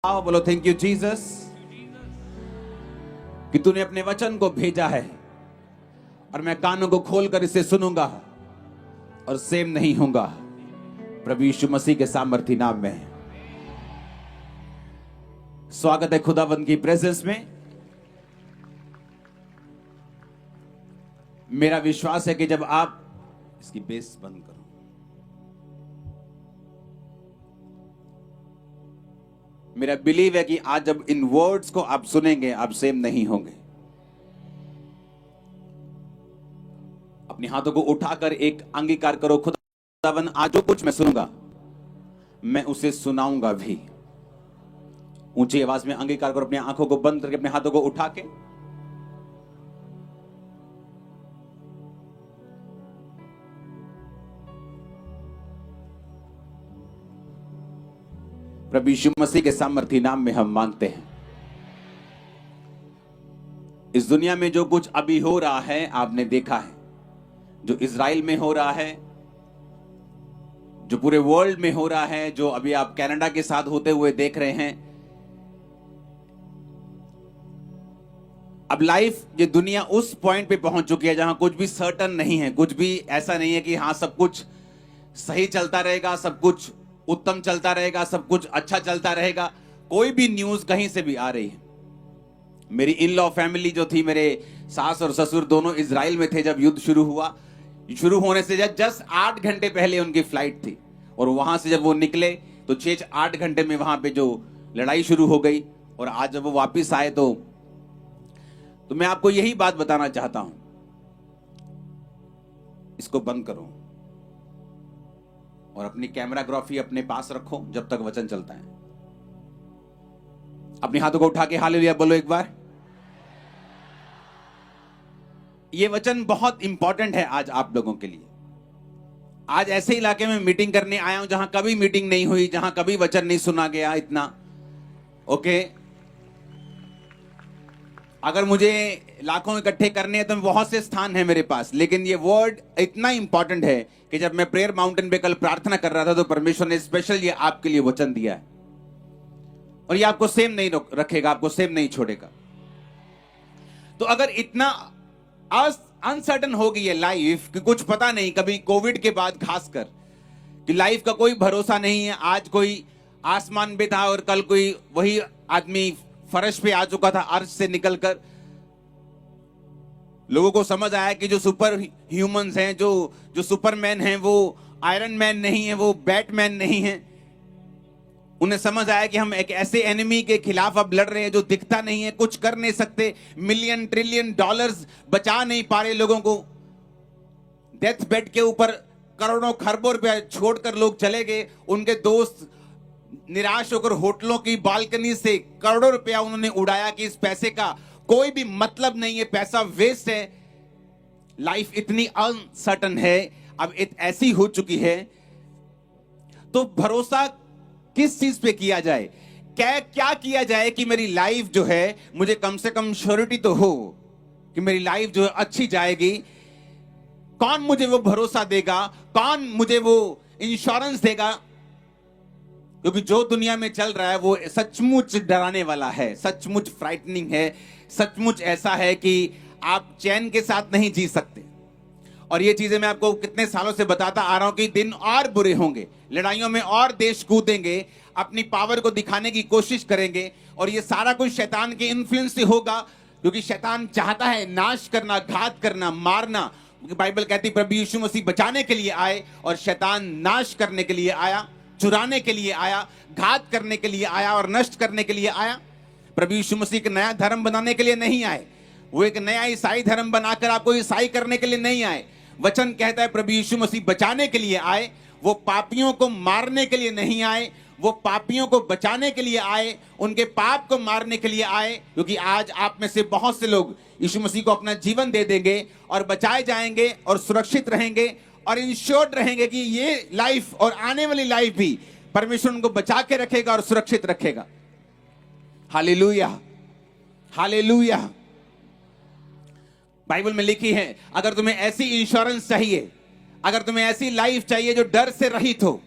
आओ बोलो thank you Jesus कि तूने अपने वचन को भेजा है और मैं कानों को खोलकर इसे सुनूंगा और सेम नहीं होऊंगा प्रभु यीशु मसीह के सामर्थी नाम में। स्वागत है खुदावंद की प्रेजेंस में। मेरा विश्वास है कि जब आप इसकी बेस बंद करो, मेरा बिलीव है कि आज जब इन वर्ड्स को आप सुनेंगे आप सेम नहीं होंगे। अपने हाथों को उठाकर एक अंगीकार करो, खुदावन आज जो कुछ मैं सुनूंगा मैं उसे सुनाऊंगा भी। ऊंची आवाज में अंगीकार करो, अपनी आंखों को बंद करके अपने हाथों को उठा के प्रभु यीशु मसीह के सामर्थी नाम में हम मांगते हैं। इस दुनिया में जो कुछ अभी हो रहा है आपने देखा है, जो इजराइल में हो रहा है, जो पूरे वर्ल्ड में हो रहा है, जो अभी आप कनाडा के साथ होते हुए देख रहे हैं। अब लाइफ ये दुनिया उस पॉइंट पे पहुंच चुकी है जहां कुछ भी सर्टन नहीं है, कुछ भी ऐसा नहीं है कि हाँ सब कुछ सही चलता रहेगा, सब कुछ उत्तम चलता रहेगा, सब कुछ अच्छा चलता रहेगा। कोई भी न्यूज कहीं से भी आ रही है। मेरी इन लॉ फैमिली जो थी, मेरे सास और ससुर दोनों इजराइल में थे जब युद्ध शुरू हुआ। शुरू होने से जस्ट 8 घंटे पहले उनकी फ्लाइट थी और वहां से जब वो निकले तो 6-8 घंटे में वहां पे जो लड़ाई शुरू हो गई और आज जब वो वापिस आए तो मैं आपको यही बात बताना चाहता हूं। इसको बंद करो और अपनी कैमराग्राफी अपने पास रखो जब तक वचन चलता है। अपने हाथों को उठा के हालेलुया बोलो एक बार। ये वचन बहुत इंपॉर्टेंट है आज आप लोगों के लिए। आज ऐसे इलाके में मीटिंग करने आया हूं जहां कभी मीटिंग नहीं हुई, जहां कभी वचन नहीं सुना गया इतना। ओके, अगर मुझे लाखों इकट्ठे करने हैं तो बहुत से स्थान है मेरे पास, लेकिन ये वर्ड इतना इंपॉर्टेंट है कि जब मैं प्रेयर माउंटेन पे कल प्रार्थना कर रहा था तो परमेश्वर ने स्पेशल ये आपके लिए वचन दिया है और ये आपको सेम नहीं रखेगा, आपको सेम नहीं छोड़ेगा। तो अगर इतना अनसर्टन हो गई है लाइफ कि कुछ पता नहीं, कभी कोविड के बाद खासकर कि लाइफ का कोई भरोसा नहीं है। आज कोई आसमान पे था और कल कोई वही आदमी फर्श पे आ चुका था अर्श से निकलकर। लोगों को समझ आया कि जो सुपर ह्यूमंस हैं, जो सुपरमैन हैं, वो आयरन मैन नहीं है, वो बैटमैन नहीं है। उन्हें समझ आया कि हम एक ऐसे एनिमी के खिलाफ अब लड़ रहे हैं जो दिखता नहीं है, कुछ कर नहीं सकते, मिलियन ट्रिलियन डॉलर्स बचा नहीं पा रहे लोगों को। डेथ बेड के ऊपर करोड़ों खरबों रुपया छोड़कर लोग चले गए। उनके दोस्त निराश होकर होटलों की बालकनी से करोड़ों रुपया उन्होंने उड़ाया कि इस पैसे का कोई भी मतलब नहीं है, पैसा वेस्ट है। लाइफ इतनी अनसर्टन है, अब ऐसी हो चुकी है। तो भरोसा किस चीज पे किया जाए, क्या किया जाए कि मेरी लाइफ जो है मुझे कम से कम श्योरिटी तो हो कि मेरी लाइफ जो है अच्छी जाएगी। कौन मुझे वो भरोसा देगा, कौन मुझे वो इंश्योरेंस देगा? क्योंकि जो दुनिया में चल रहा है वो सचमुच डराने वाला है, सचमुच फ्राइटनिंग है, सचमुच ऐसा है कि आप चैन के साथ नहीं जी सकते। और ये चीजें मैं आपको कितने सालों से बताता आ रहा हूं कि दिन और बुरे होंगे, लड़ाइयों में और देश कूदेंगे, अपनी पावर को दिखाने की कोशिश करेंगे और ये सारा कुछ शैतान के इन्फ्लुएंस से होगा। क्योंकि शैतान चाहता है नाश करना, घात करना, मारना। बाइबल कहती प्रभु यीशु मसीह बचाने के लिए आए और शैतान नाश करने के लिए आया, चुराने के लिए आया, घात करने के लिए आया और नष्ट करने के लिए आया। प्रभु यीशु मसीह एक नया धर्म बनाने के लिए नहीं आए, वो एक नया ईसाई धर्म बनाकर आपको ईसाई करने के लिए नहीं आए। वचन कहता है प्रभु यीशु मसीह बचाने के लिए आए, वो पापियों को मारने के लिए नहीं आए, वो पापियों को बचाने के लिए आए, उनके पाप को मारने के लिए आए। क्योंकि आज आप में से बहुत से लोग यीशु मसीह को अपना जीवन दे देंगे और बचाए जाएंगे और सुरक्षित रहेंगे और इंश्योर्ड रहेंगे कि ये लाइफ और आने वाली लाइफ भी परमेश्वर उनको बचा के रखेगा और सुरक्षित रखेगा। Hallelujah, hallelujah. बाइबल में लिखी है अगर तुम्हें ऐसी इंश्योरेंस चाहिए, अगर तुम्हें ऐसी लाइफ चाहिए जो डर से रहित हो,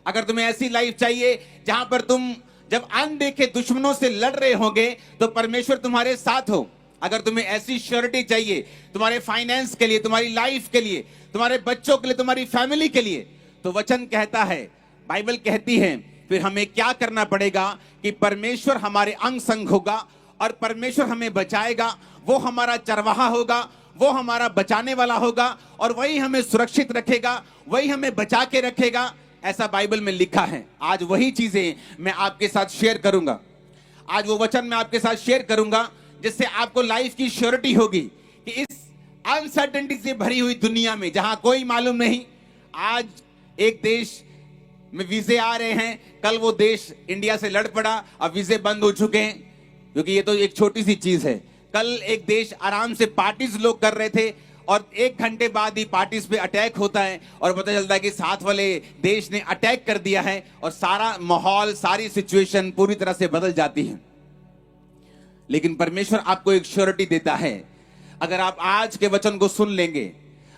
अगर तुम्हें ऐसी लाइफ चाहिए जहां पर तुम जब अनदेखे दुश्मनों से लड़ रहे होंगे तो परमेश्वर तुम्हारे साथ हो। अगर तुम्हें ऐसी श्योरिटी चाहिए तुम्हारे फाइनेंस के लिए, तुम्हारी लाइफ के लिए, तुम्हारे बच्चों के लिए, तुम्हारी फैमिली के लिए, तो वचन कहता है, बाइबल कहती है, फिर हमें क्या करना पड़ेगा कि परमेश्वर हमारे अंग संग होगा और परमेश्वर हमें बचाएगा। वो हमारा चरवाहा होगा, वो हमारा बचाने वाला होगा और वही हमें सुरक्षित रखेगा, वही हमें बचा के रखेगा। ऐसा बाइबल में लिखा है। आज वही चीजें मैं आपके साथ शेयर करूंगा। आज वो वचन मैं आपके साथ शेयर करूंगा जिससे आपको लाइफ की श्योरिटी होगी कि इस अनसर्टेनिटी से भरी हुई दुनिया में जहां कोई मालूम नहीं, आज एक देश में वीजे आ रहे हैं, कल वो देश इंडिया से लड़ पड़ा, अब वीजे बंद हो चुके हैं, क्योंकि ये तो एक छोटी सी चीज है। कल एक देश आराम से पार्टीज लोग कर रहे थे और 1 घंटे बाद ही पार्टीज पे अटैक होता है और पता चलता है कि साथ वाले देश ने अटैक कर दिया है और सारा माहौल, सारी सिचुएशन पूरी तरह से बदल जाती है। लेकिन परमेश्वर आपको एक श्योरिटी देता है। अगर आप आज के वचन को सुन लेंगे,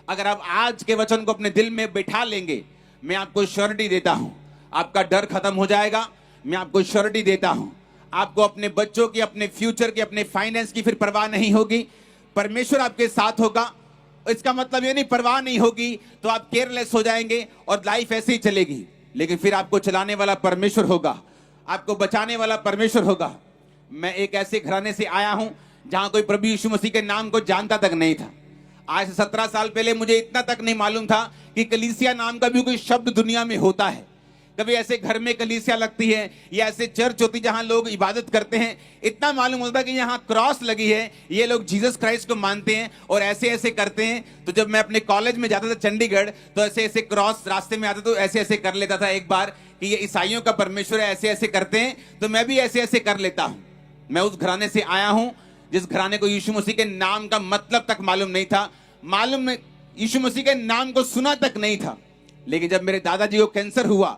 अगर आप आज के वचन को अपने दिल में बिठा लेंगे, मैं आपको श्योरिटी देता हूं, आपका डर खत्म हो जाएगा। मैं आपको श्योरिटी देता हूं, आपको अपने बच्चों की, अपने फ्यूचर की, अपने फाइनेंस की फिर परवाह नहीं होगी। परमेश्वर आपके साथ होगा। इसका मतलब ये नहीं परवाह नहीं होगी तो आप केयरलेस हो जाएंगे और लाइफ ऐसे ही चलेगी, लेकिन फिर आपको चलाने वाला परमेश्वर होगा, आपको बचाने वाला परमेश्वर होगा। मैं एक ऐसे घराने से आया हूं जहां कोई प्रभु यीशु मसीह के नाम को जानता तक नहीं था। आज से 17 साल पहले मुझे इतना तक नहीं मालूम था कि कलीसिया नाम का भी कोई शब्द दुनिया में होता है। कभी ऐसे घर में कलीसिया लगती है या ऐसे चर्च होती जहां लोग इबादत करते हैं, इतना मालूम होता कि यहाँ क्रॉस लगी है, ये लोग जीसस क्राइस्ट को मानते हैं और ऐसे ऐसे करते हैं। तो जब मैं अपने कॉलेज में जाता था चंडीगढ़, तो ऐसे ऐसे क्रॉस रास्ते में आता तो ऐसे ऐसे कर लेता था एक बार कि ये ईसाइयों का परमेश्वर है, ऐसे ऐसे करते हैं, तो मैं भी ऐसे ऐसे कर लेता हूं। मैं उस घराने से आया हूं जिस घराने को यीशु मसीह के नाम का मतलब तक मालूम नहीं था, मालूम यीशु मसीह के नाम को सुना तक नहीं था। लेकिन जब मेरे दादाजी को कैंसर हुआ,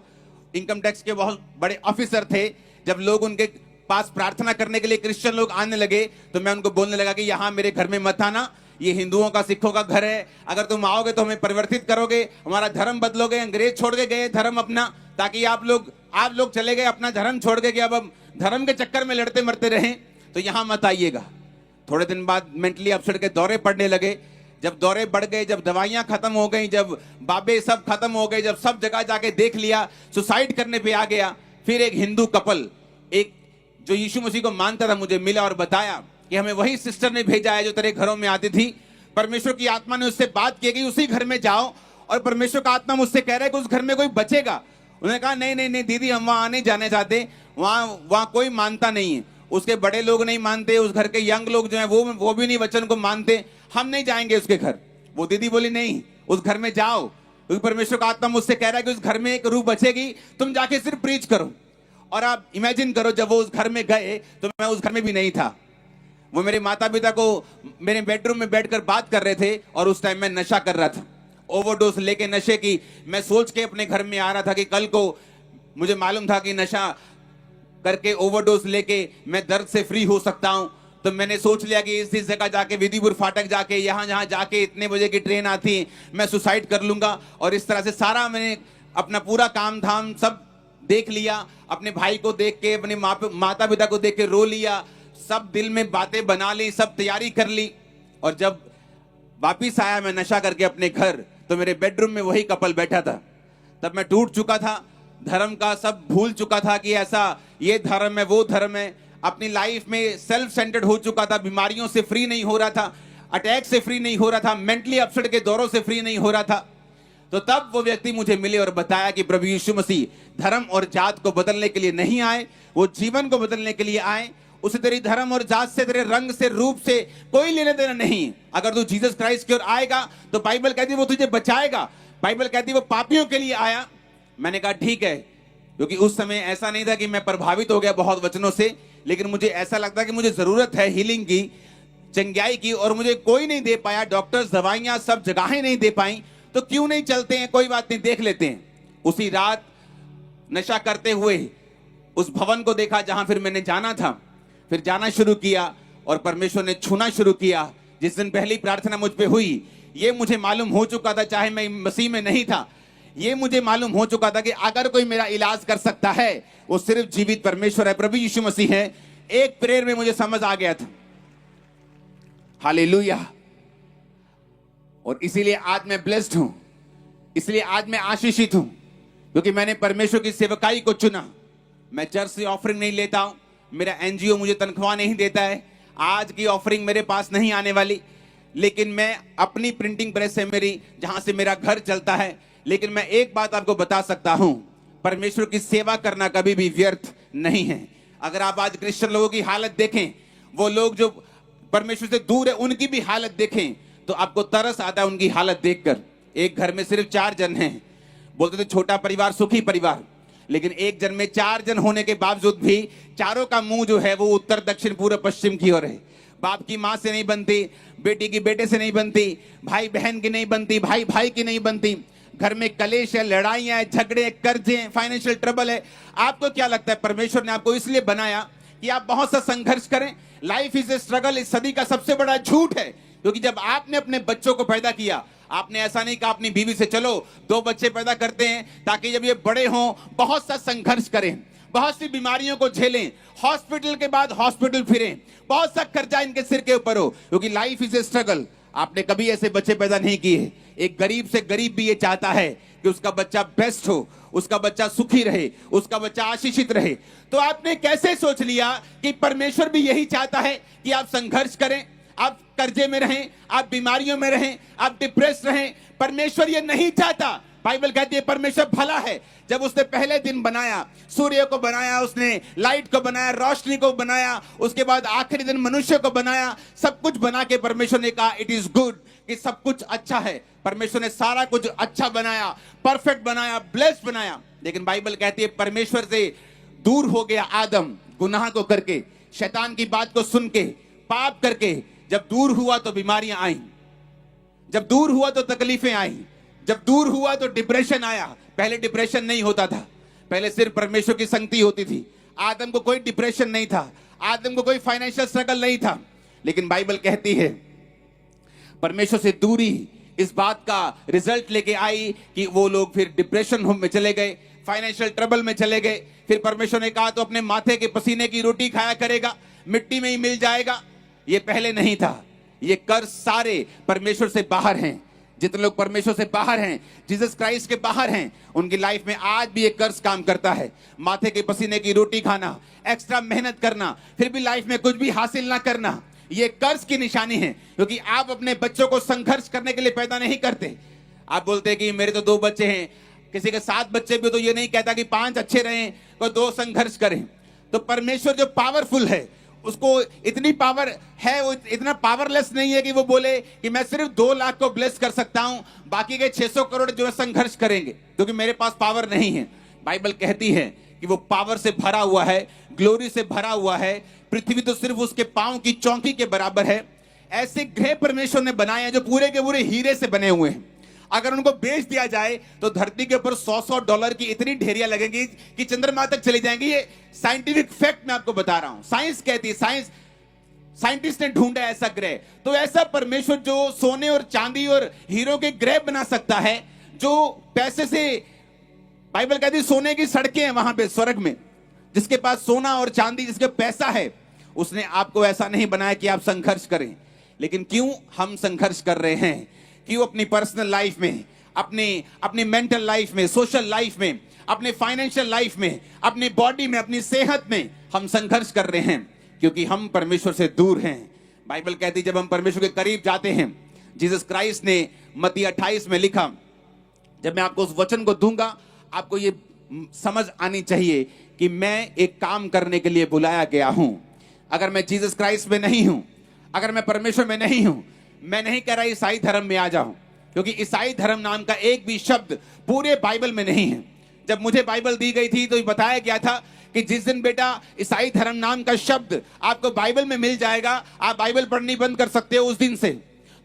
इनकम टैक्स के बहुत बड़े ऑफिसर थे, जब लोग उनके पास प्रार्थना करने के लिए क्रिश्चियन लोग आने लगे तो मैं उनको बोलने लगा कि यहाँ मेरे घर में मत आना, ये हिंदुओं का, सिखों का घर है, अगर तुम आओगे तो हमें परिवर्तित करोगे, हमारा धर्म बदलोगे। अंग्रेज छोड़ के गए धर्म अपना, ताकि आप लोग चले गए अपना धर्म छोड़ के, अब हम धर्म के चक्कर में लड़ते मरते रहे, तो यहाँ मत आइएगा। थोड़े दिन बाद मेंटली अपसेट के दौरे पड़ने लगे। जब दौरे बढ़ गए, जब दवाइयां खत्म हो गई, जब बाबे सब खत्म हो गए, जब सब जगह जाके देख लिया, सुसाइड करने पे आ गया, फिर एक हिंदू कपल, एक जो यीशु मसीह को मानता था, मुझे मिला और बताया कि हमें वही सिस्टर ने भेजा है जो तेरे घरों में आती थी। परमेश्वर की आत्मा ने उससे बात की कि उसी घर में जाओ, और परमेश्वर का आत्मा मुझसे कह रहा है कि उस घर में कोई बचेगा। उन्होंने कहा नहीं नहीं नहीं दीदी, हम वहां नहीं जाने चाहते, वहां कोई मानता नहीं है, उसके बड़े लोग नहीं मानते, उस घर के यंग लोग जो है वो भी नहीं वचन को मानते, हम नहीं जाएंगे उसके घर। वो दीदी बोली नहीं, उस घर में जाओ, क्योंकि परमेश्वर का आत्मा मुझसे कह रहा है कि उस घर में एक रूह बचेगी, तुम जाके सिर्फ प्रीच करो। और आप इमेजिन करो, जब वो उस घर में गए तो मैं उस घर में भी नहीं था। वो मेरे माता पिता को मेरे बेडरूम में बैठकर बात कर रहे थे और उस टाइम मैं नशा कर रहा था, ओवरडोज लेके नशे की। मैं सोच के अपने घर में आ रहा था कि कल को मुझे मालूम था कि नशा करके, ओवरडोज लेके मैं दर्द से फ्री हो सकता हूं। तो मैंने सोच लिया कि इस जगह जाके, विधिपुर फाटक जाके, यहाँ जाके इतने बजे की ट्रेन आती है, मैं सुसाइड कर लूंगा। और इस तरह से सारा मैंने अपना पूरा काम धाम सब देख लिया, अपने भाई को देख के, अपने माता पिता को देख के रो लिया, सब दिल में बातें बना ली, सब तैयारी कर ली। और जब वापिस आया मैं नशा करके अपने घर, तो मेरे बेडरूम में वही कपल बैठा था। तब मैं टूट चुका था, धर्म का सब भूल चुका था कि ऐसा ये धर्म है, वो धर्म है। अपनी लाइफ में सेल्फ सेंटर्ड हो चुका था, बीमारियों से फ्री नहीं हो रहा था, अटैक से फ्री नहीं हो रहा था, मेंटली अपसेट के दौरों से फ्री नहीं हो रहा था। तो तब वो व्यक्ति मुझे मिले और बताया कि प्रभु यीशु मसीह धर्म और जात को बदलने के लिए नहीं आए, वो जीवन को बदलने के लिए आए। उसे तेरी धर्म और जात से, तेरे रंग से, रूप से कोई लेना देना नहीं। अगर तू जीसस क्राइस्ट की ओर आएगा तो बाइबल कहती है वो तुझे बचाएगा, बाइबल कहती है वो पापियों के लिए आया। मैंने कहा ठीक है, क्योंकि उस समय ऐसा नहीं था कि मैं प्रभावित हो गया बहुत वचनों से, लेकिन मुझे ऐसा लगता कि मुझे जरूरत है हीलिंग की, चंगाई की, और मुझे कोई नहीं दे पाया। डॉक्टर्स, दवाइयां सब जगहें नहीं दे पाई, तो क्यों नहीं चलते हैं, कोई बात नहीं, देख लेते हैं। उसी रात नशा करते हुए उस भवन को देखा जहां फिर मैंने जाना था, फिर जाना शुरू किया और परमेश्वर ने छूना शुरू किया। जिस दिन पहली प्रार्थना मुझ पे हुई, ये मुझे मालूम हो चुका था, चाहे मैं मसीह में नहीं था, ये मुझे मालूम हो चुका था कि अगर कोई मेरा इलाज कर सकता है वो सिर्फ जीवित परमेश्वर है, प्रभु यीशु मसीह है। एक प्रेयर में मुझे समझ आ गया था। हालेलुया। और इसीलिए आज मैं ब्लेस्ड हूं, इसलिए आज मैं आशीषित हूं, क्योंकि मैंने परमेश्वर की सेवकाई को चुना। मैं चर्च से ऑफरिंग नहीं लेता हूं, मेरा एनजीओ मुझे तनख्वाह नहीं देता है, आज की ऑफरिंग मेरे पास नहीं आने वाली, लेकिन मैं अपनी प्रिंटिंग प्रेस है मेरी, जहां से मेरा घर चलता है। लेकिन मैं एक बात आपको बता सकता हूं, परमेश्वर की सेवा करना कभी भी व्यर्थ नहीं है। अगर आप आज क्रिश्चियन लोगों की हालत देखें, वो लोग जो परमेश्वर से दूर है उनकी भी हालत देखें, तो आपको तरस आता है उनकी हालत देखकर। एक घर में सिर्फ 4 जन हैं, बोलते थे छोटा परिवार सुखी परिवार, लेकिन एक जन में 4 जन होने के बावजूद भी चारों का मुंह जो है वो उत्तर दक्षिण पूर्व पश्चिम की ओर है। बाप की मां से नहीं बनती, बेटी की बेटे से नहीं बनती, भाई बहन की नहीं बनती, भाई भाई की नहीं बनती। घर में कलेश है, लड़ाइयां है, झगड़े, कर्जे, फाइनेंशियल ट्रबल है। आपको क्या लगता है परमेश्वर ने आपको इसलिए बनाया कि आप बहुत सा संघर्ष करें? लाइफ इज ए स्ट्रगल इस सदी का सबसे बड़ा झूठ है। क्योंकि जब आपने अपने बच्चों को पैदा किया, आपने ऐसा नहीं कहा अपनी बीवी से चलो 2 बच्चे पैदा करते हैं ताकि जब ये बड़े हों बहुत सा संघर्ष करें, बहुत सी बीमारियों को झेलें, हॉस्पिटल के बाद हॉस्पिटल फिरें, बहुत सा कर्जा इनके सिर के ऊपर हो, क्योंकि लाइफ इज ए स्ट्रगल। आपने कभी ऐसे बच्चे पैदा नहीं किए। एक गरीब से गरीब भी ये चाहता है कि उसका बच्चा बेस्ट हो, उसका बच्चा सुखी रहे, उसका बच्चा आशीषित रहे। तो आपने कैसे सोच लिया कि परमेश्वर भी यही चाहता है कि आप संघर्ष करें, आप कर्जे में रहें, आप बीमारियों में रहें, आप डिप्रेस रहें? परमेश्वर ये नहीं चाहता। बाइबल कहती है परमेश्वर भला है। जब उसने पहले दिन बनाया, सूर्य को बनाया, उसने लाइट को बनाया, रोशनी को बनाया, उसके बाद आखिरी दिन मनुष्य को बनाया, सब कुछ बना के परमेश्वर ने कहा इट इज गुड, कि सब कुछ अच्छा है। परमेश्वर ने सारा कुछ अच्छा बनाया, परफेक्ट बनाया, ब्लेस्ड बनाया। लेकिन बाइबल कहती है परमेश्वर से दूर हो गया आदम, गुनाह को करके, शैतान की बात को सुन के, पाप करके। जब दूर हुआ तो बीमारियां आई, जब दूर हुआ तो तकलीफें आई, जब दूर हुआ तो डिप्रेशन आया। पहले डिप्रेशन नहीं होता था, पहले सिर्फ परमेश्वर की संगति होती थी। आदम को कोई डिप्रेशन नहीं था, आदम को कोई फाइनेंशियल स्ट्रगल नहीं था। लेकिन बाइबल कहती है परमेश्वर से दूरी इस बात का रिजल्ट लेके आई कि वो लोग फिर डिप्रेशन में चले गए, फाइनेंशियल ट्रबल में चले गए। फिर परमेश्वर ने कहा तो अपने माथे के पसीने की रोटी खाया करेगा, मिट्टी में ही मिल जाएगा। ये पहले नहीं था। ये कर्ज सारे परमेश्वर से बाहर हैं। जितने लोग परमेश्वर से बाहर हैं, जीसस क्राइस्ट के बाहर हैं, उनकी लाइफ में आज भी एक कर्ज काम करता है। माथे के पसीने की रोटी खाना, एक्स्ट्रा मेहनत करना, फिर भी लाइफ में कुछ भी हासिल ना करना, ये कर्ज की निशानी है। क्योंकि आप अपने बच्चों को संघर्ष करने के लिए पैदा नहीं करते। आप बोलते हैं कि मेरे तो 2 बच्चे हैं, किसी के 7 बच्चे भी, तो ये नहीं कहता कि 5 अच्छे रहें, कोई 2 संघर्ष करें। तो परमेश्वर जो पावरफुल है, उसको इतनी पावर है, वो इतना पावरलेस नहीं है कि वो बोले कि मैं सिर्फ 2 लाख को ब्लेस कर सकता हूं, बाकी के 600 करोड़ जो है संघर्ष करेंगे, क्योंकि मेरे पास पावर नहीं है। बाइबल कहती है कि वो पावर से भरा हुआ है, ग्लोरी से भरा हुआ है। पृथ्वी तो सिर्फ उसके पांव की चौकी के बराबर है। ऐसे ग्रह परमेश्वर ने बनाए हैं जो पूरे के पूरे हीरे से बने हुए हैं। अगर उनको बेच दिया जाए तो धरती के ऊपर $100 की इतनी ढेरियां लगेंगी कि चंद्रमा तक चली जाएंगी। ये साइंटिफिक फैक्ट मैं आपको बता रहा हूं। साइंस कहती है, साइंटिस्ट ने ढूंढा ऐसा ग्रह। तो ऐसा परमेश्वर जो सोने और चांदी और हीरो के ग्रह बना सकता है, जो पैसे से, बाइबल कहती है सोने की सड़कें हैं वहां पे स्वर्ग में, जिसके पास सोना और चांदी, जिसके पैसा है, उसने आपको ऐसा नहीं बनाया कि आप संघर्ष करें। लेकिन क्यों हम संघर्ष कर रहे हैं? क्यों अपनी पर्सनल लाइफ में, अपनी मेंटल लाइफ में, सोशल लाइफ में, अपने फाइनेंशियल लाइफ में, अपनी बॉडी में, अपनी सेहत में हम संघर्ष कर रहे हैं? क्योंकि हम परमेश्वर से दूर हैं। बाइबल कहती है जब हम परमेश्वर के करीब जाते हैं, जीसस क्राइस्ट ने मत्ती 28 में लिखा, जब मैं आपको उस वचन को दूंगा, आपको ये समझ आनी चाहिए कि मैं एक काम करने के लिए बुलाया गया हूं। अगर मैं जीसस क्राइस्ट में नहीं हूं, अगर मैं परमेश्वर में नहीं हूं, मैं नहीं कह रहा ईसाई धर्म में आ जाऊं, क्योंकि ईसाई धर्म नाम का एक भी शब्द पूरे बाइबल में नहीं है। जब मुझे बाइबल दी गई थी तो बताया गया था कि जिस दिन बेटा ईसाई धर्म नाम का शब्द आपको बाइबल में मिल जाएगा, आप बाइबल पढ़नी बंद कर सकते हो उस दिन से।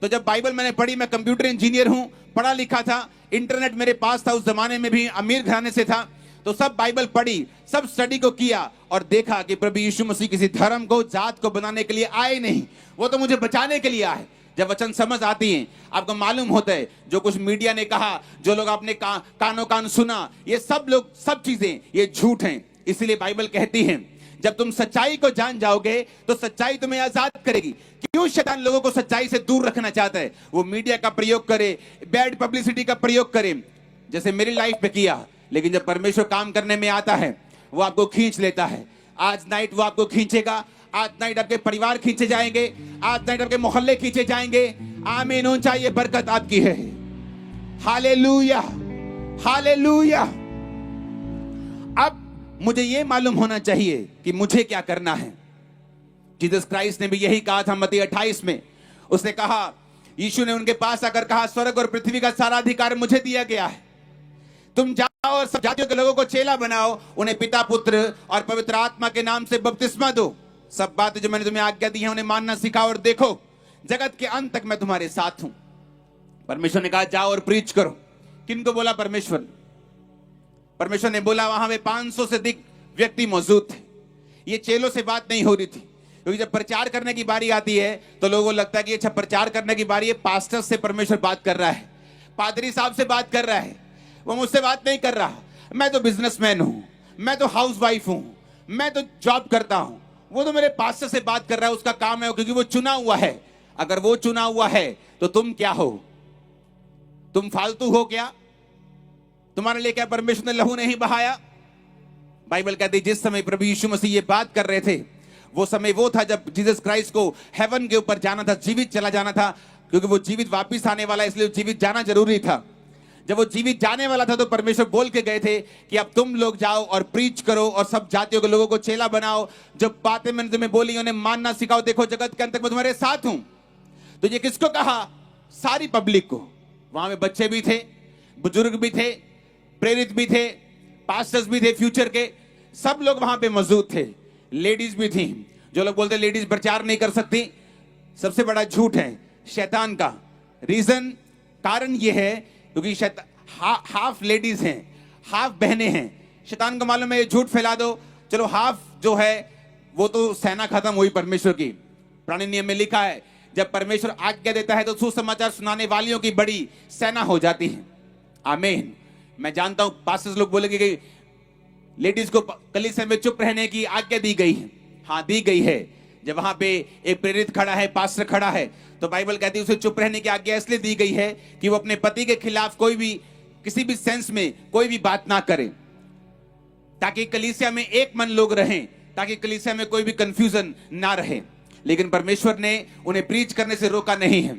तो जब बाइबल मैंने पढ़ी, मैं कंप्यूटर इंजीनियर हूं, पढ़ा लिखा था, इंटरनेट मेरे पास था, उस जमाने में भी अमीर घराने से था, तो सब बाइबल पढ़ी, सब स्टडी को किया और देखा कि प्रभु यीशु मसीह किसी धर्म को, जात को बनाने के लिए आए नहीं, वो तो मुझे बचाने के लिए आए। जब वचन समझ आती है, आपको मालूम होता है जो कुछ मीडिया ने कहा, जो लोग आपने कानों कान सुना, ये सब चीजें ये झूठ हैं। इसलिए बाइबल कहती है जब तुम सच्चाई को जान जाओगे तो सच्चाई तुम्हें आजाद करेगी। क्यों शैतान लोगों को सच्चाई से दूर रखना चाहता है? वो मीडिया का प्रयोग करे, बैड पब्लिसिटी का प्रयोग करे, जैसे मेरी लाइफ में किया। लेकिन जब परमेश्वर काम करने में आता है, वो आपको खींच लेता है। आज नाइट वो आपको खींचेगा, आज नाइट आपके परिवार खींचे जाएंगे, आज नाइट आपके मोहल्ले खींचे जाएंगे। आमीन। ऊंचा ये बरकत आपकी है। Hallelujah, hallelujah. अब मुझे ये मालूम होना चाहिए कि मुझे क्या करना है। जीसस क्राइस्ट ने भी यही कहा था मत्ती 28 में। उसने कहा, यीशु ने उनके पास आकर कहा, स्वर्ग और पृथ्वी का सारा अधिकार मुझे दिया गया है। तुम जाओ और सब जातियों के लोगों को चेला बनाओ, उन्हें पिता, पुत्र और पवित्र आत्मा के नाम से बपतिस्मा दो। सब बातें जो मैंने तुम्हें आज्ञा दी है उन्हें मानना सिखाओ, और देखो जगत के अंत तक मैं तुम्हारे साथ हूं। परमेश्वर ने कहा जाओ और प्रीच करो। किनको बोला? परमेश्वर। परमेश्वर ने बोला। वहां में 500 से अधिक व्यक्ति मौजूद थे। ये चेलों से बात नहीं हो रही थी, क्योंकि जब प्रचार करने की बारी आती है तो लोगों को लगता है कि अच्छा प्रचार करने की बारी है, पास्टर से परमेश्वर बात कर रहा है, पादरी साहब से बात कर रहा है। वो मुझसे बात नहीं कर रहा। मैं तो बिजनेसमैन हूं, मैं तो हाउसवाइफ हूं, मैं तो जॉब करता हूं। वो तो मेरे पास्टर से बात कर रहा है, उसका काम है, क्योंकि वो चुना हुआ है। अगर वो चुना हुआ है तो तुम क्या हो? तुम फालतू हो क्या? तुम्हारे लिए क्या परमेश्वर ने लहू नहीं बहाया? बाइबल कहती है जिस समय प्रभु यीशु मसीह ये बात कर रहे थे, वो समय वो था जब जीसस क्राइस्ट को हेवन के ऊपर जाना था, जीवित चला जाना था, क्योंकि वो जीवित वापस आने वाला है, इसलिए जीवित जाना जरूरी था। जब वो जीवित जाने वाला था तो परमेश्वर बोल के गए थे कि अब तुम लोग जाओ और प्रीच करो और सब जातियों के लोगों को चेला बनाओ। जो बातें मैंने तुम्हें बोली उन्हें मानना सिखाओ, देखो जगत के अंत तक मैं तुम्हारे साथ हूं। तो ये किसको कहा? सारी पब्लिक को। वहां में बच्चे भी थे, बुजुर्ग भी थे, प्रेरित भी थे, पास्टर्स भी थे, फ्यूचर के सब लोग वहां पे मौजूद थे। लेडीज भी थी। जो लोग बोलते लेडीज प्रचार नहीं कर सकती, सबसे बड़ा झूठ है शैतान का। रीजन, कारण यह है क्योंकि हाफ लेडीज हैं, हाफ बहनें हैं। शैतान को मालूम है ये झूठ फैला दो, चलो हाफ जो है वो तो सेना खत्म हुई परमेश्वर की। पुराने नियम में लिखा है जब परमेश्वर आज्ञा देता है तो सुसमाचार सुनाने वालियों की बड़ी सेना हो जाती है। आमीन। मैं जानता हूं पास्टर्स लोग बोलेंगे कि लेडीज को कलीसिया में चुप रहने की आज्ञा दी गई है। हाँ, दी गई है। जब वहां पे एक प्रेरित खड़ा है, पास्टर खड़ा है, तो बाइबल कहती है उसे चुप रहने की आज्ञा इसलिए दी गई है कि वो अपने पति के खिलाफ कोई भी, किसी भी सेंस में कोई भी बात ना करे, ताकि कलीसिया में एक मन लोग रहें, ताकि कलीसिया में कोई भी कंफ्यूजन ना रहे। लेकिन परमेश्वर ने उन्हें प्रीच करने से रोका नहीं है।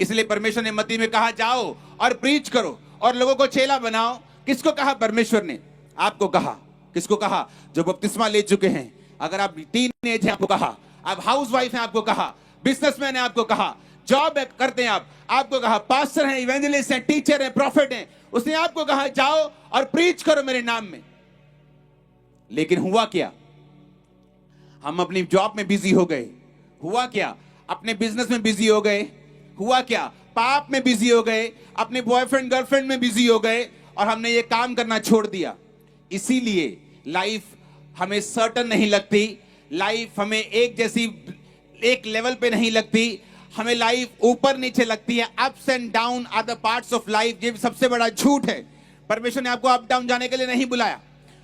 इसलिए परमेश्वर ने मत्ती में कहा जाओ और प्रीच करो और लोगों को चेला बनाओ। किसको कहा? परमेश्वर ने। आपको कहा। किसको कहा? जो बपतिस्मा ले चुके हैं। अगर आप टीनेज हैं आपको कहा, आप हाउसवाइफ हैं आपको कहा, बिजनेसमैन है आपको कहा, जॉब करते हैं आपको कहा, पास्टर हैं, इवेंजलिस्ट हैं, टीचर हैं, प्रॉफिट हैं, उसने आपको कहा जाओ और प्रीच करो मेरे नाम में। लेकिन हुआ क्या? हम अपनी जॉब में बिजी हो गए। हुआ क्या? अपने बिजनेस में बिजी हो गए। हुआ क्या? पाप में बिजी हो गए, अपने बॉयफ्रेंड गर्लफ्रेंड में बिजी हो गए और हमने ये काम करना छोड़ दिया। इसीलिए लाइफ हमें सर्टन नहीं लगती, लाइफ हमें एक जैसी, एक लेवल पे नहीं लगती, हमें लाइफ ऊपर नीचे लगती है। Ups and down are the parts of life. ये सबसे बड़ा झूठ है। परमेश्वर ने आपको अप डाउन जाने के लिए नहीं बुलाया,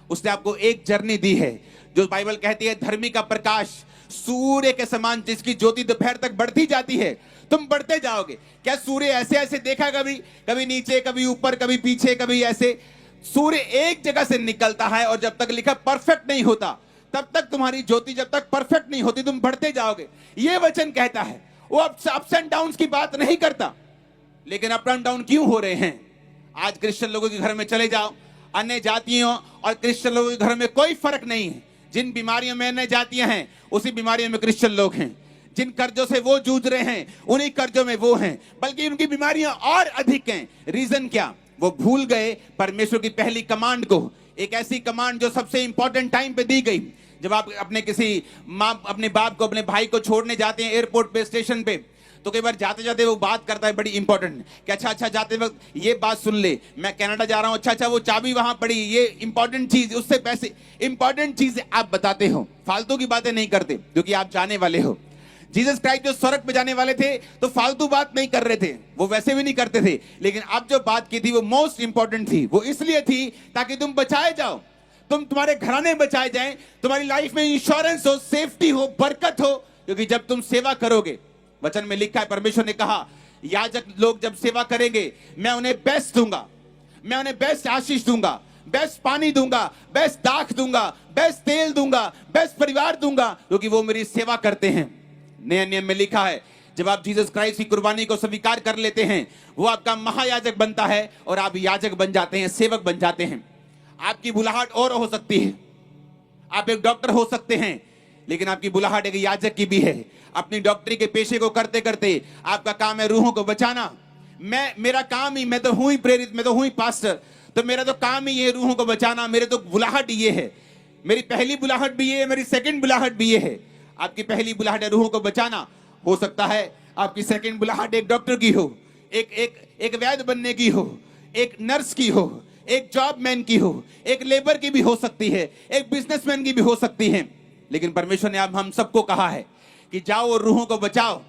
उसने आपको एक जर्नी दी है जो बाइबल कहती है धर्मी का प्रकाश सूर्य के समान, जिसकी ज्योति दोपहर तक बढ़ती जाती है। तुम बढ़ते जाओगे। क्या सूर्य ऐसे ऐसे देखा? कभी नीचे, कभी ऊपर, कभी पीछे, कभी ऐसे। सूर्य एक जगह से निकलता है और जब तक लिखा परफेक्ट नहीं होता तब तक तुम्हारी ज्योति, जब तक परफेक्ट नहीं होती तुम बढ़ते जाओगे। ये वचन कहता है। वो अप्स एंड डाउन्स की बात नहीं करता। लेकिन अप एंड डाउन क्यों हो रहे हैं? आज क्रिश्चियन लोगों के घर में चले जाओ, अन्य जातियों और क्रिश्चियन लोगों के घर में कोई फर्क नहीं है। जिन बीमारियों में अन्य जातियां हैं उसी बीमारियों में क्रिश्चियन लोग हैं। जिन कर्जों से वो जूझ रहे हैं उन्हीं कर्जों में वो हैं, बल्कि उनकी बीमारियां और अधिक हैं। रीजन क्या? वो भूल गए परमेश्वर की पहली कमांड को। एक ऐसी कमांड जो सबसे इंपॉर्टेंट टाइम पे दी गई। जब आप अपने किसी माँ, अपने बाप को, अपने भाई को छोड़ने जाते हैं एयरपोर्ट पे, स्टेशन पे, तो कई बार जाते जाते वो बात करता है बड़ी इंपॉर्टेंट कि अच्छा जाते वक्त ये बात सुन ले, मैं कनाडा जा रहा हूं, अच्छा वो चाबी वहां पड़ी, ये इंपॉर्टेंट चीज, उससे पैसे, इंपॉर्टेंट चीजें आप बताते हो, फालतू की बातें नहीं करते क्योंकि आप जाने वाले हो। जीसस क्राइस्ट जो स्वर्ग पे जाने वाले थे तो फालतू बात नहीं कर रहे थे, वो वैसे भी नहीं करते थे, लेकिन अब जो बात की थी वो मोस्ट इंपॉर्टेंट थी। वो इसलिए थी ताकि तुम बचाए जाओ, तुम्हारे घराने बचाए जाएं, तुम्हारी लाइफ में इंश्योरेंस हो, सेफ्टी हो, बरकत हो। क्योंकि जब तुम सेवा करोगे, वचन में लिखा है, परमेश्वर ने कहा याजक लोग जब सेवा करेंगे मैं उन्हें बेस्ट दूंगा, मैं उन्हें बेस्ट आशीष दूंगा, बेस्ट पानी दूंगा, बेस्ट दाख दूंगा, बेस्ट तेल दूंगा, बेस्ट परिवार दूंगा, क्योंकि वो मेरी सेवा करते हैं। नया नियम में लिखा है जब आप जीसस क्राइस्ट की कुर्बानी को स्वीकार कर लेते हैं, वो आपका महायाजक बनता है और आप याजक बन जाते हैं, सेवक बन जाते हैं। आपकी बुलाहट और हो सकती है, आप एक डॉक्टर हो सकते हैं, लेकिन आपकी बुलाहट एक याजक की भी है। अपनी डॉक्टरी के पेशे को करते करते आपका काम है रूहों को बचाना। मेरा काम ही, मैं तो हूं ही प्रेरित, मैं तो हूं ही पास्टर, तो मेरा तो काम ही है रूहों को बचाना। मेरे तो बुलाहट ये है, मेरी पहली बुलाहट भी ये है, मेरी सेकंड बुलाहट भी ये है। आपकी पहली बुलाहट है रूहों को बचाना, हो सकता है आपकी सेकंड बुलाहट एक डॉक्टर की हो, एक वैद्य बनने की हो, एक नर्स की हो, एक जॉब मैन की हो, एक लेबर की भी हो सकती है, एक बिजनेसमैन की भी हो सकती है। लेकिन परमेश्वर ने अब हम सबको कहा है कि जाओ और रूहों को बचाओ,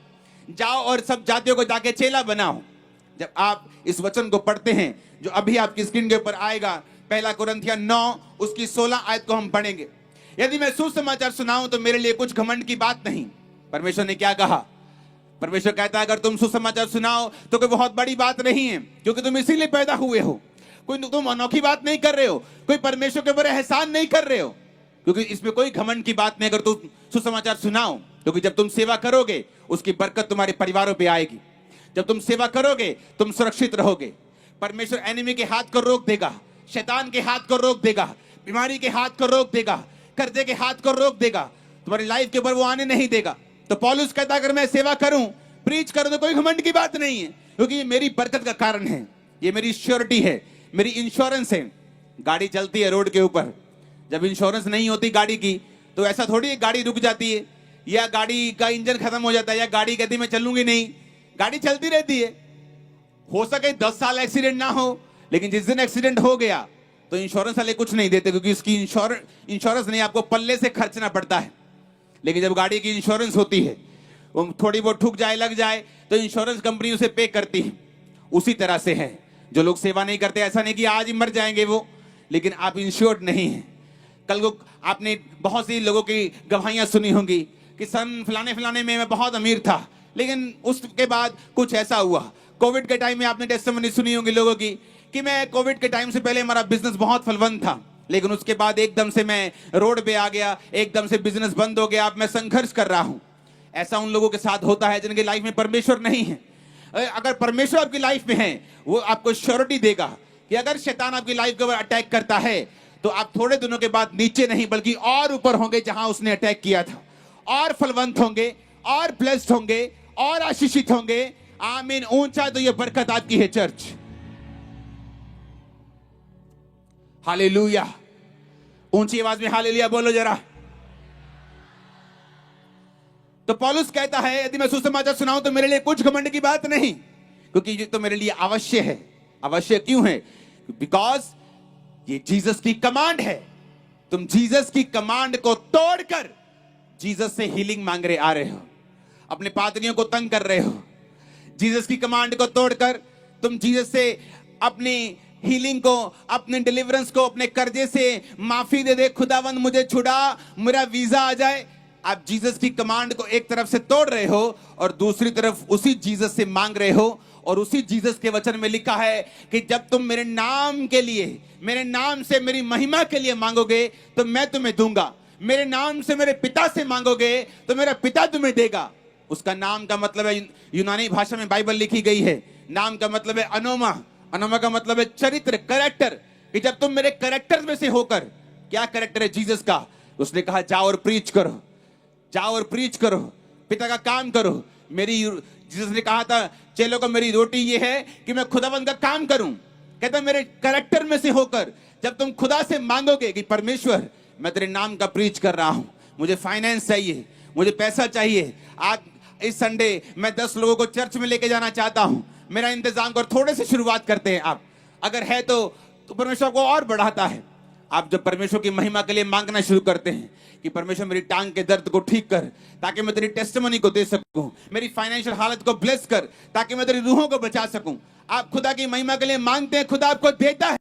जाओ और सब जातियों को जाके चेला बनाओ। जब आप इस वचन को पढ़ते हैं जो अभी आपकी स्क्रीन के ऊपर आएगा, पहला कुरिन्थियों 9 उसकी 16 आयत को हम पढ़ेंगे। यदि मैं सुसमाचार सुनाऊं तो मेरे लिए कुछ घमंड की बात नहीं। परमेश्वर ने क्या कहा? परमेश्वर कहता है अगर तुम सुसमाचार सुनाओ तो कोई बहुत बड़ी बात नहीं है, क्योंकि तुम इसीलिए पैदा हुए हो। कोई तुम अनोखी बात नहीं कर रहे हो, कोई परमेश्वर के ऊपर एहसान नहीं कर रहे हो, क्योंकि इसमें कोई घमंड की बात नहीं। अगर तुम सुसमाचार सुनाओ, क्योंकि जब तुम सेवा करोगे उसकी बरकत तुम्हारे परिवारों पे आएगी। जब तुम सेवा करोगे तुम सुरक्षित रहोगे। परमेश्वर एनिमी के हाथ को रोक देगा, शैतान के हाथ को रोक देगा, बीमारी के हाथ को रोक देगा, कर्जे के हाथ को रोक देगा, तुम्हारी लाइफ के ऊपर वो आने नहीं देगा। तो पौलुस कहता अगर मैं सेवा करूं, प्रीच करूं, तो कोई घमंड की बात नहीं है, क्योंकि ये मेरी बरकत का कारण है, ये मेरी श्योरिटी है, मेरी इंश्योरेंस है। गाड़ी चलती है रोड के ऊपर, जब इंश्योरेंस नहीं होती गाड़ी की तो ऐसा थोड़ी गाड़ी रुक जाती है या गाड़ी का इंजन खत्म हो जाता है या गाड़ी कहती मैं चलूंगी नहीं। गाड़ी चलती रहती है। हो सके 10 साल एक्सीडेंट ना हो, लेकिन जिस दिन एक्सीडेंट हो गया तो इंश्योरेंस वाले कुछ नहीं देते, क्योंकि उसकी इंश्योरेंस नहीं, आपको पल्ले से खर्चना पड़ता है। लेकिन जब गाड़ी की इंश्योरेंस होती है, वो थोड़ी बहुत ठुक जाए, लग जाए, तो इंश्योरेंस कंपनी उसे पे करती है। उसी तरह से है जो लोग सेवा नहीं करते। ऐसा नहीं कि आज ही मर जाएंगे वो, लेकिन आप इंश्योर्ड नहीं है। कल को आपने बहुत सी लोगों की गवाहियां सुनी होंगी कि सन फलाने फलाने में मैं बहुत अमीर था, लेकिन उसके बाद कुछ ऐसा हुआ। कोविड के टाइम में आपने टेस्टिमनी सुनी होंगी लोगों की कि मैं कोविड के टाइम से पहले हमारा बिजनेस बहुत फलवंत था, लेकिन उसके बाद एकदम से मैं रोड पे आ गया, एकदम से बिजनेस बंद हो गया, अब मैं संघर्ष कर रहा हूं। ऐसा उन लोगों के साथ होता है जिनकी लाइफ में परमेश्वर नहीं है। अगर परमेश्वर आपकी लाइफ में है, वो आपको श्योरिटी देगा कि अगर शैतान आपकी लाइफ के ऊपर अटैक करता है तो आप थोड़े दिनों के बाद नीचे नहीं बल्कि और ऊपर होंगे जहां उसने अटैक किया था, और फलवंत होंगे, और ब्लेस्ड होंगे, और आशीषित होंगे। आमीन। ऊंचा तो ये बरकत आपकी है चर्च। हालेलुया। ऊंची आवाज में हालेलुया बोलो जरा। तो पौलुस कहता है यदि मैं सुसमाचार सुनाऊं तो मेरे लिए कुछ घमंड की बात नहीं, क्योंकि ये तो मेरे लिए अवश्य है। अवश्य क्यों है? बिकॉज ये जीसस की कमांड है। तुम जीसस की कमांड को तोड़कर जीसस से हीलिंग मांग रहे आ रहे हो, अपने पादरियों को तंग कर रहे हो। जीसस की कमांड को तोड़कर तुम जीसस से अपनी हीलिंग को, अपने डिलीवरेंस को, अपने कर्जे से माफी दे दे, खुदावंद मुझे छुड़ा, मेरा वीजा आ जाए। आप जीसस की कमांड को एक तरफ से तोड़ रहे हो और दूसरी तरफ उसी जीसस से मांग रहे हो। और उसी जीसस के वचन में लिखा है कि जब तुम मेरे नाम के लिए, मेरे नाम से मेरी महिमा के लिए मांगोगे तो मैं तुम्हें दूंगा। मेरे नाम से मेरे पिता से मांगोगे तो मेरा पिता तुम्हें देगा। उसका नाम का मतलब है, यूनानी भाषा में बाइबल लिखी गई है, नाम का मतलब है अनोमा। अनोमा का मतलब है चरित्र, कैरेक्टर। कि जब तुम मेरे कैरेक्टर में से होकर, क्या कैरेक्टर है जीसस का? उसने कहा जाओ और प्रीच करो, जाओ और प्रीच करो, पिता का काम करो। मेरी, जीसस ने कहा था चेलों को मेरी रोटी ये है कि मैं खुदावंद का काम करूं। कहता मेरे कैरेक्टर में से होकर जब तुम खुदा से मांगोगे कि परमेश्वर मैं तेरे नाम का प्रीच कर रहा हूं, मुझे फाइनेंस चाहिए, मुझे पैसा चाहिए, आज इस संडे मैं 10 लोगों को चर्च में लेके जाना चाहता हूं, मेरा इंतजाम कर। थोड़े से शुरुआत करते हैं आप, अगर है तो परमेश्वर को और बढ़ाता है। आप जब परमेश्वर की महिमा के लिए मांगना शुरू करते हैं कि परमेश्वर मेरी टांग के दर्द को ठीक कर ताकि मैं तेरी टेस्टिमनी को दे सकूं, मेरी फाइनेंशियल हालत को ब्लेस कर ताकि मैं तेरी रूहों को बचा सकूं, आप खुदा की महिमा के लिए मांगते हैं, खुदा आपको देता है।